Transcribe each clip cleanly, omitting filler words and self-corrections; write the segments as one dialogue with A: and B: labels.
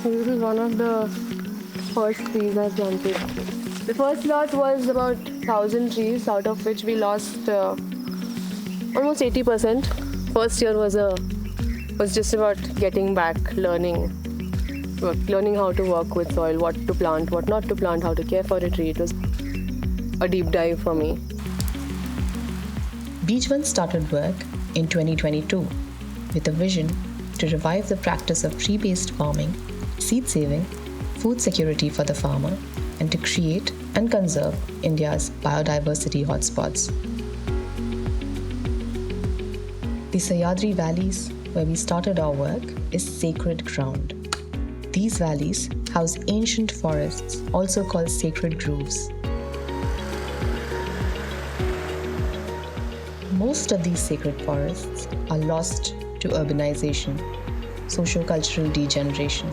A: This is one of the first trees I planted. The first lot was about 1,000 trees, out of which we lost almost 80%. First year was just about getting back, learning how to work with soil, what to plant, what not to plant, how to care for a tree. It was a deep dive for me.
B: Beejvan started work in 2022 with a vision to revive the practice of tree-based farming, seed saving, food security for the farmer, and to create and conserve India's biodiversity hotspots. The Sahyadri valleys, where we started our work, is sacred ground. These valleys house ancient forests, also called sacred groves. Most of these sacred forests are lost to urbanization, socio-cultural degeneration,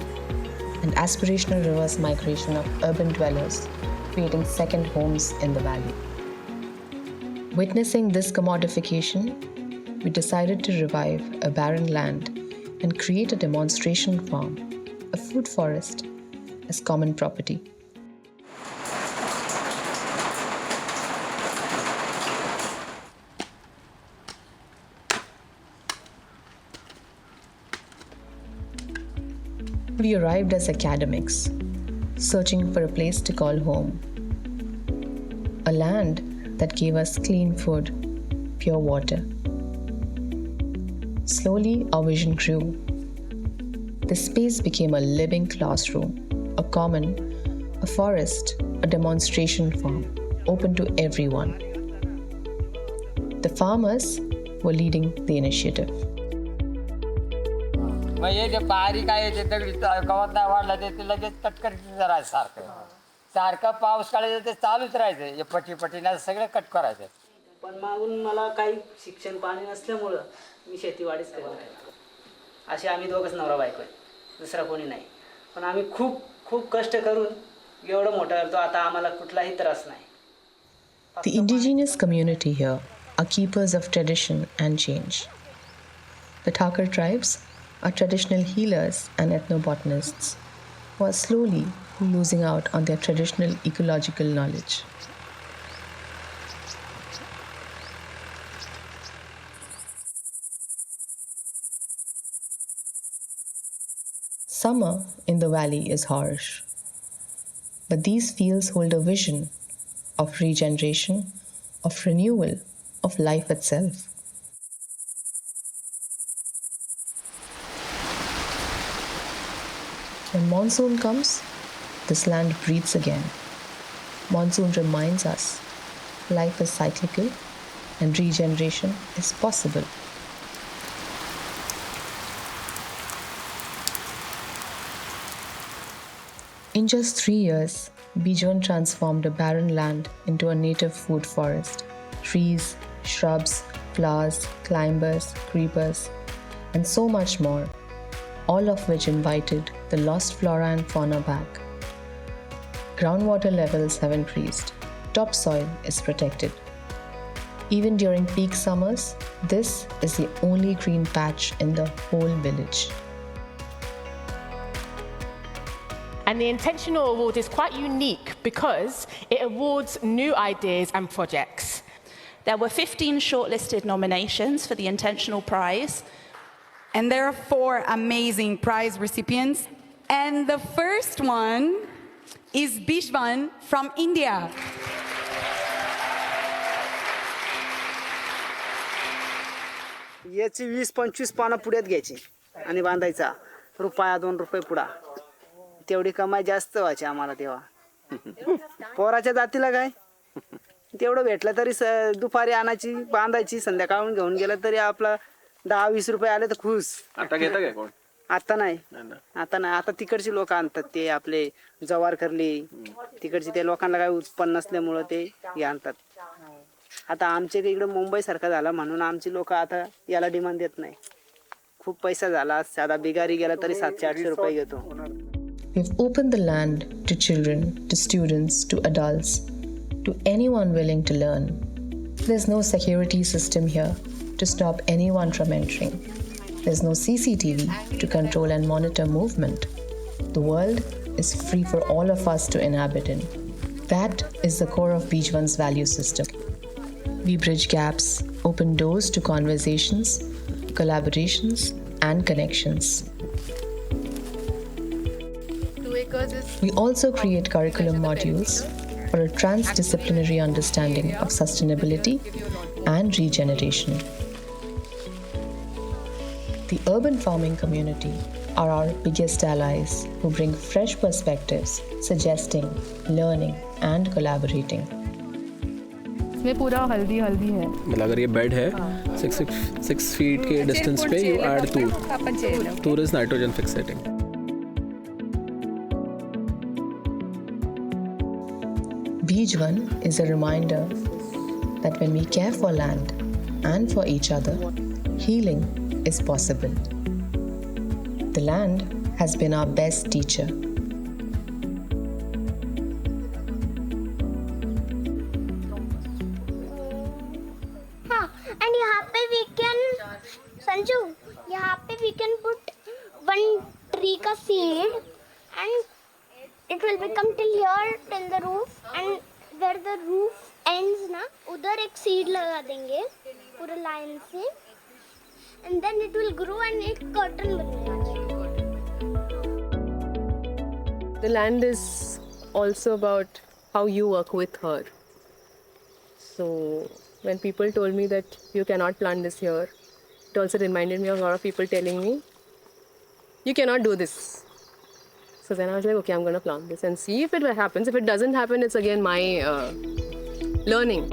B: and aspirational reverse migration of urban dwellers, creating second homes in the valley. Witnessing this commodification, we decided to revive a barren land and create a demonstration farm, a food forest, as common property. We arrived as academics, searching for a place to call home. A land that gave us clean food, pure water. Slowly, our vision grew. The space became a living classroom, a common, a forest, a demonstration farm, open to everyone. The farmers were leading the initiative.
C: मग हे जे बारीक आहे ते दगडी गवत नाही वाढलं ते लगेच cut करायचं राहायचं सारखं पाऊस काढायचं ते चालूच राहायचं हे पटीनं सगळं कट करायचं.
D: पण मागून मला काही शिक्षण पाणी नसल्यामुळं मी शेतीवाडीच करत असे आम्ही दोघंच नवरा बायको आहे, दुसरा कोणी नाही. पण आम्ही खूप खूप कष्ट करून एवढं मोठं करतो, आता आम्हाला कुठलाही त्रास नाही.
B: The indigenous community here are keepers of tradition and change. The Thakar tribes are traditional healers and ethnobotanists who are slowly losing out on their traditional ecological knowledge. Summer in the valley is harsh, but these fields hold a vision of regeneration, of renewal, of life itself. When monsoon comes, this land breathes again. Monsoon reminds us life is cyclical and regeneration is possible. In just 3 years, Beejvan transformed a barren land into a native food forest. Trees, shrubs, flowers, climbers, creepers, and so much more, all of which invited the lost flora and fauna back. Groundwater levels have increased. Topsoil is protected. Even during peak summers, this is the only green patch in the whole village.
E: And the Intentional Award is quite unique because it awards new ideas and projects.
F: There were 15 shortlisted nominations for the Intentional Prize.
G: And there are 4 amazing prize recipients. And the first one is Beejvan from India.
D: याची 20-25 पानं पुढ्यात घ्यायची आणि बांधायचा. रुपया 2 रुपये पुढा. तेवढी कमाई जास्त व्हायची आम्हाला तेव्हा. पोराच्या जातीला काय तेवढं भेटलं तरी दुपारी आणायची, बांधायची, संध्याकाळून घेऊन गेलं तरी आपला 10-20 रुपये आले तर खुश.
H: आता घेता काय कोण?
D: आता नाही. आता तिकडची लोक आणतात, ते आपले जवार करली तिकडची, ते लोकांना काही उत्पन्न नसल्यामुळं ते हे आणतात. आता आमच्या इकडे मुंबई सारखा झाला म्हणून आमची लोक आता याला डिमांड देत नाही. खूप पैसा झाला, साधा बिगारी गेला तरी 700-800 रुपये घेतो.
B: We've opened the land to children, to students, to adults, to anyone willing to learn. There's no security system here to stop anyone from entering. There's no CCTV to control and monitor movement. the world is free for all of us to inhabit in. That is the core of Beejvan's value system. We bridge gaps, open doors to conversations, collaborations, and connections. We also create curriculum modules for a transdisciplinary understanding of sustainability and regeneration. The urban farming community are our biggest allies who bring fresh perspectives, suggesting, learning, and collaborating.
A: इसमें पूरा हल्दी हल्दी है.
H: मतलब अगर ये bed है 6 feet के डिस्टेंस पे you add tur is nitrogen fixating.
B: Beejvan is a reminder that when we care for land and for each other, healing is possible. The land has been our best teacher.
I: हाँ, and यहाँ पे we can, Sanju, यहाँ पे we can put one tree का seed and it will become till here, till the roof, and where the roof ends ना, उधर एक seed लगा देंगे पूरे line से, and then it will grow and एक curtain बन जाएगा.
A: The land is also about how you work with her. So when people told me that you cannot plant this here, it also reminded me of a lot of people telling me, you cannot do this. So then I was like, okay, I'm going to plant this and see if it happens. If it doesn't happen, it's again my learning.